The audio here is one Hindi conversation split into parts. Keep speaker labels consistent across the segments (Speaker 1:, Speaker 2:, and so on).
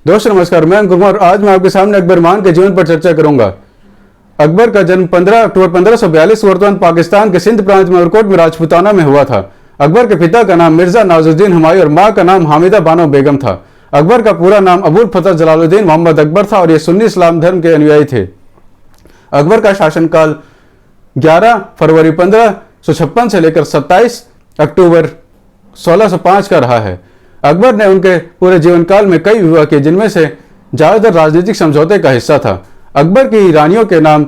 Speaker 1: दोस्तों नमस्कार, मैं अंकुर कुमार। आज मैं आपके सामने अकबर मान के जीवन पर चर्चा करूंगा। अकबर का जन्म 15 अक्टूबर 1542 वर्तमान पाकिस्तान के सिंध प्रांत में उमरकोट में राजपूताना में हुआ था। अकबर के पिता का नाम मिर्जा नाजुद्दीन हुमायूं और मां का नाम हामिदा बानो बेगम था। अकबर का पूरा नाम अबुल फतह जलालुद्दीन मोहम्मद अकबर था और ये सुन्नी इस्लाम धर्म के अनुयायी थे। अकबर का शासनकाल 11 फरवरी 1556 से लेकर 27 अक्टूबर 1605 का रहा है। अकबर ने उनके पूरे जीवन काल में कई विवाह किए, जिनमें से ज्यादातर राजनीतिक समझौते का हिस्सा था। अकबर की रानियों के नाम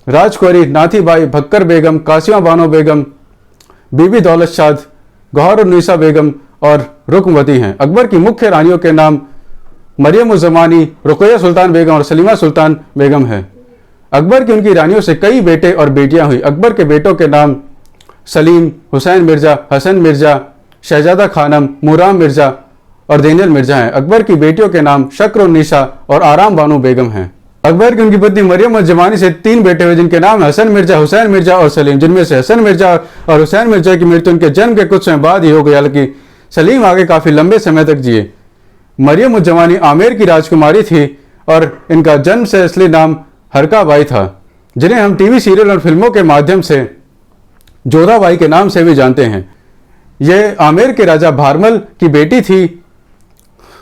Speaker 1: राजकुंवरी नाथीबाई, भक्कर बेगम, कासिमा बानो बेगम, बीबी दौलत शाद, गौहर-उन-निसा बेगम और रुकमवती हैं। अकबर की मुख्य रानियों के नाम मरियम-उज़-ज़मानी, रुक़ैया सुल्तान बेगम और सलीमा सुल्तान बेगम हैं। अकबर की उनकी रानियों से कई बेटे और बेटियां हुई। अकबर के बेटों के नाम सलीम, हुसैन मिर्जा, हसन मिर्जा, शहजादा खानम, मुराम मिर्जा और देनियल मिर्जा हैं। अकबर की बेटियों के नाम शक्र-उन-निसा और आराम बानो बेगम हैं। अकबर की उनकी पत्नी मरियम-उज़-ज़मानी से 3 बेटे हुए, जिनके नाम हसन मिर्जा, हुसैन मिर्जा और सलीम, जिनमें से हसन मिर्जा और हुसैन मिर्जा की मृत्यु उनके जन्म के कुछ समय बाद ही हो गई, हालांकि सलीम आगे काफी लंबे समय तक जिए। मरियम-उज़-ज़मानी आमेर की राजकुमारी थी और इनका जन्म से असली नाम हरका बाई था, जिन्हें हम टीवी सीरियल और फिल्मों के माध्यम से जोधा बाई के नाम से भी जानते हैं। यह आमेर के राजा भारमल की बेटी थी।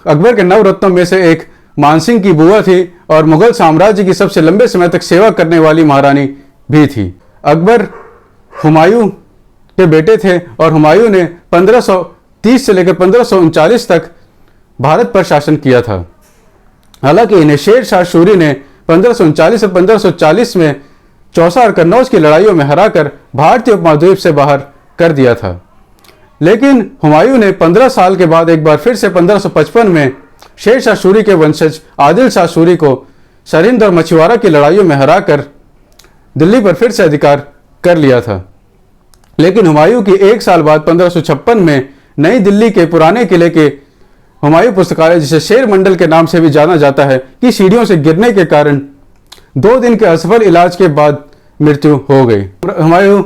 Speaker 1: अकबर के 9 रत्नों में से एक मानसिंह की बुआ थी और मुगल साम्राज्य की सबसे लंबे समय तक सेवा करने वाली महारानी भी थी। अकबर हुमायूं के बेटे थे और हुमायूं ने 1530 से लेकर 1539 तक भारत पर शासन किया था। हालांकि इन्हें शेर शाह सूरी ने 1539 और 1540 में चौसा और कन्नौज की लड़ाइयों में हराकर भारतीय उपमहाद्वीप से बाहर कर दिया था। लेकिन हुमायूं ने 15 साल के बाद एक बार फिर से 1555 में शेर शाह सूरी के वंशज आदिल शाह सूरी को सरहिंद और मछुआरा की लड़ाइयों में हराकर दिल्ली पर फिर से अधिकार कर लिया था। लेकिन हुमायूं की 1 साल बाद 1556 में नई दिल्ली के पुराने किले के हुमायूं पुस्तकालय, जिसे शेर मंडल के नाम से भी जाना जाता है, की सीढ़ियों से गिरने के कारण 2 दिन के असफल इलाज के बाद मृत्यु हो गई। हुमायूं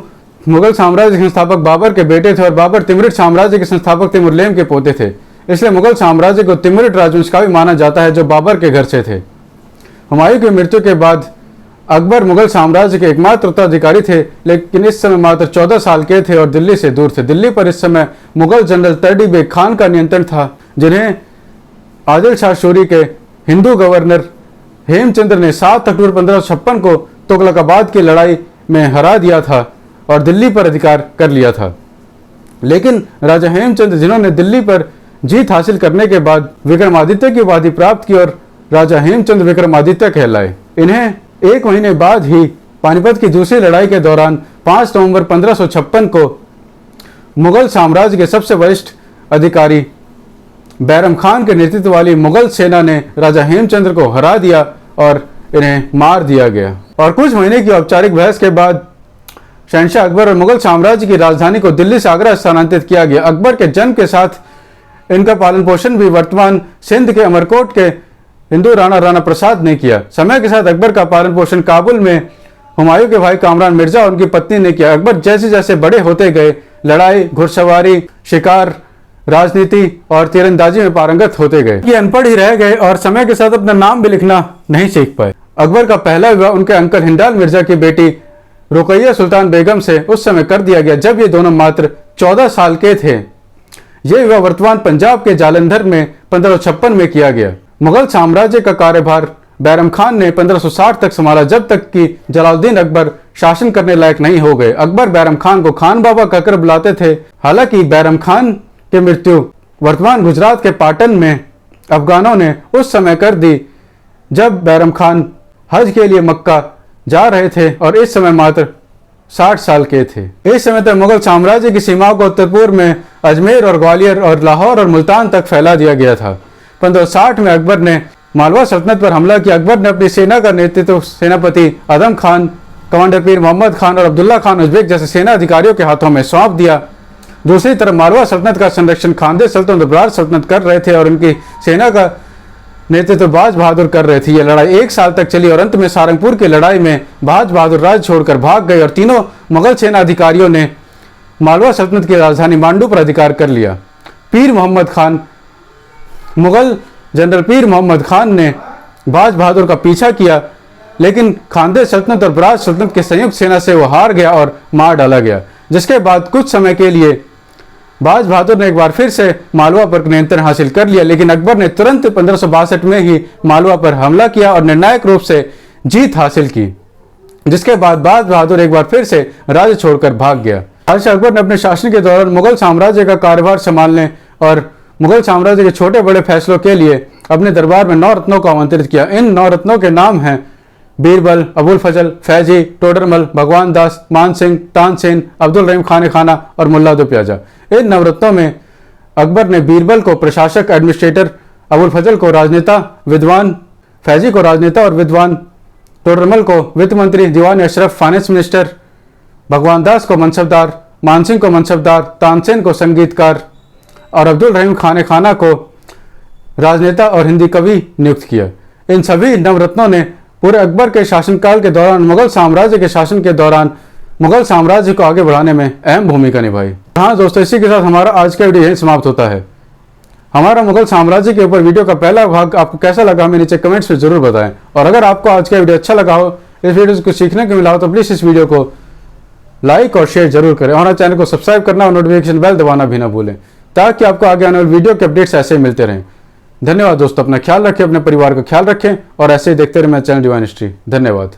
Speaker 1: मुगल साम्राज्य के संस्थापक बाबर के बेटे थे और बाबर तिमरिड साम्राज्य के संस्थापक तिमुरलेम के पोते थे। इसलिए मुगल साम्राज्य को तिमरिड राजवंश का भी माना जाता है, जो बाबर के घर से थे। हुमायूं की मृत्यु के बाद अकबर मुगल साम्राज्य के एकमात्र उत्तराधिकारी थे, लेकिन इस समय मात्र 14 साल के थे और दिल्ली से दूर थे। दिल्ली पर इस समय मुगल जनरल तरडी बेग खान का नियंत्रण था, जिन्हें आदिल शाह सूरी के हिंदू गवर्नर हेमचंद्र ने 7 अक्टूबर 1556 को तुगलकाबाद की लड़ाई में हरा दिया था और दिल्ली पर अधिकार कर लिया था। लेकिन राजा हेमचंद्र, जिन्होंने दिल्ली पर जीत हासिल करने के बाद विक्रमादित्य की उपाधि प्राप्त की और राजा हेमचंद्र विक्रमादित्य कहलाए। इन्हें 1 महीने बाद ही पानीपत की दूसरी लड़ाई के दौरान 5 नवंबर 1556 को मुगल साम्राज्य के सबसे वरिष्ठ अधिकारी बैरम खान के नेतृत्व वाली मुगल सेना ने राजा हेमचंद्र को हरा दिया और इन्हें मार दिया गया। और कुछ महीने की औपचारिक बहस के बाद शहंशाह अकबर और मुगल साम्राज्य की राजधानी को दिल्ली से आगरा स्थानांतरित किया गया। अकबर के जन्म के साथ इनका पालन पोषण भी वर्तमान सिंध के अमरकोट के हिंदू राणा प्रसाद ने किया। समय के साथ अकबर का पालन पोषण काबुल में हुमायूं के भाई कामरान मिर्जा और उनकी पत्नी ने किया। अकबर जैसे जैसे बड़े होते गए, लड़ाई, घुड़सवारी, शिकार, राजनीति और तीरंदाजी में पारंगत होते गए। ये अनपढ़ ही रह गए और समय के साथ अपना नाम भी लिखना नहीं सीख पाए। अकबर का पहला विवाह उनके अंकल हिंडाल मिर्जा की बेटी रुक़ैया सुल्तान बेगम से उस समय कर दिया गया, जब ये दोनों मात्र 14 साल के थे। यह विवाह वर्तमान पंजाब के जालंधर में 1556 में किया गया। मुगल साम्राज्य का कार्यभार बैरम खान ने 1560 तक संभाला, जब तक कि जलालुद्दीन अकबर शासन करने लायक नहीं हो गए। अकबर बैरम खान को खान बाबा कहकर बुलाते थे। हालांकि बैरम खान की मृत्यु वर्तमान गुजरात के पाटन में अफगानों ने उस समय कर दी, जब बैरम खान हज के लिए मक्का जा रहे थे और इस समय मात्र 60 साल के थे। इस समय तक मुगल साम्राज्य की सीमाओं को उत्तर पूर्व में अजमेर और ग्वालियर और लाहौर और मुल्तान तक फैला दिया गया था। 1560 में अकबर ने मालवा सल्तनत पर हमला किया। अकबर ने अपनी सेना का नेतृत्व सेनापति आदम खान, कमांडर पीर मोहम्मद खान और अब्दुल्ला खान उज़्बेक जैसे सेना अधिकारियों के हाथों में सौंप दिया। दूसरी तरफ मालवा सल्तनत का संरक्षण खानदे सल्तनत और बरार सल्तनत कर रहे थे और उनकी सेना का नेतृत्व बाज बहादुर कर रहे थे। यह लड़ाई 1 साल तक चली और अंत में सारंगपुर की लड़ाई में बाज बहादुर राज्य छोड़कर भाग गए और तीनों मुगल सेना अधिकारियों ने मालवा सल्तनत की राजधानी मांडू पर अधिकार कर लिया। पीर मोहम्मद खान मुगल जनरल पीर मोहम्मद खान ने बाज बहादुर का पीछा किया, लेकिन खानदेश सल्तनत और बराज सल्तनत के संयुक्त सेना से वो हार गया और मार डाला गया। जिसके बाद कुछ समय के लिए बाज बहादुर ने एक बार फिर से मालवा पर नियंत्रण हासिल कर लिया, लेकिन अकबर ने तुरंत 1562 में ही मालवा पर हमला किया और निर्णायक रूप से जीत हासिल की। जिसके बाद बाज बहादुर एक बार फिर से राज्य छोड़कर भाग गया। बादशाह अकबर ने अपने शासन के दौरान मुगल साम्राज्य का कार्यभार संभालने और मुगल साम्राज्य के छोटे बड़े फैसलों के लिए अपने दरबार में 9 रत्नों को आमंत्रित किया। इन 9 रत्नों के नाम हैं बीरबल, अबुल फजल, फैजी, टोडरमल, भगवान दास, मान सिंह, तानसेन, अब्दुल रहीम खान खाना और मुल्ला दो प्याजा। इन नवरत्नों में अकबर ने बीरबल को प्रशासक एडमिनिस्ट्रेटर, अबुल फजल को राजनेता विद्वान, फैजी को राजनेता और विद्वान, टोडरमल को वित्त मंत्री दीवान अशरफ फाइनेंस मिनिस्टर, भगवान दास को मनसबदार, मान सिंह को मनसबदार, तानसेन को संगीतकार और अब्दुल रहीम खान खाना को राजनेता और हिंदी कवि नियुक्त किया। इन सभी नवरत्नों ने पूरे अकबर के शासनकाल के दौरान मुगल साम्राज्य के शासन के दौरान मुगल साम्राज्य को आगे बढ़ाने में अहम भूमिका निभाई। हाँ दोस्तों, इसी के साथ हमारा आज का वीडियो यहीं समाप्त होता है। हमारा मुगल साम्राज्य के ऊपर वीडियो का पहला भाग आपको कैसा लगा हमें नीचे कमेंट्स में जरूर बताएं, और अगर आपको आज का वीडियो अच्छा लगा हो, इस वीडियो से कुछ सीखने को मिला हो, तो प्लीज़ इस वीडियो को लाइक और शेयर जरूर करें और हमारे चैनल को सब्सक्राइब करना और नोटिफिकेशन बेल दबाना भी ना भूलें, ताकि आपको आगे आने वाले वीडियो के अपडेट्स ऐसे ही मिलते रहें। धन्यवाद दोस्तों, अपना ख्याल रखें, अपने परिवार का ख्याल रखें और ऐसे ही देखते रहें मेरा चैनल डिवाइन हिस्ट्री। धन्यवाद।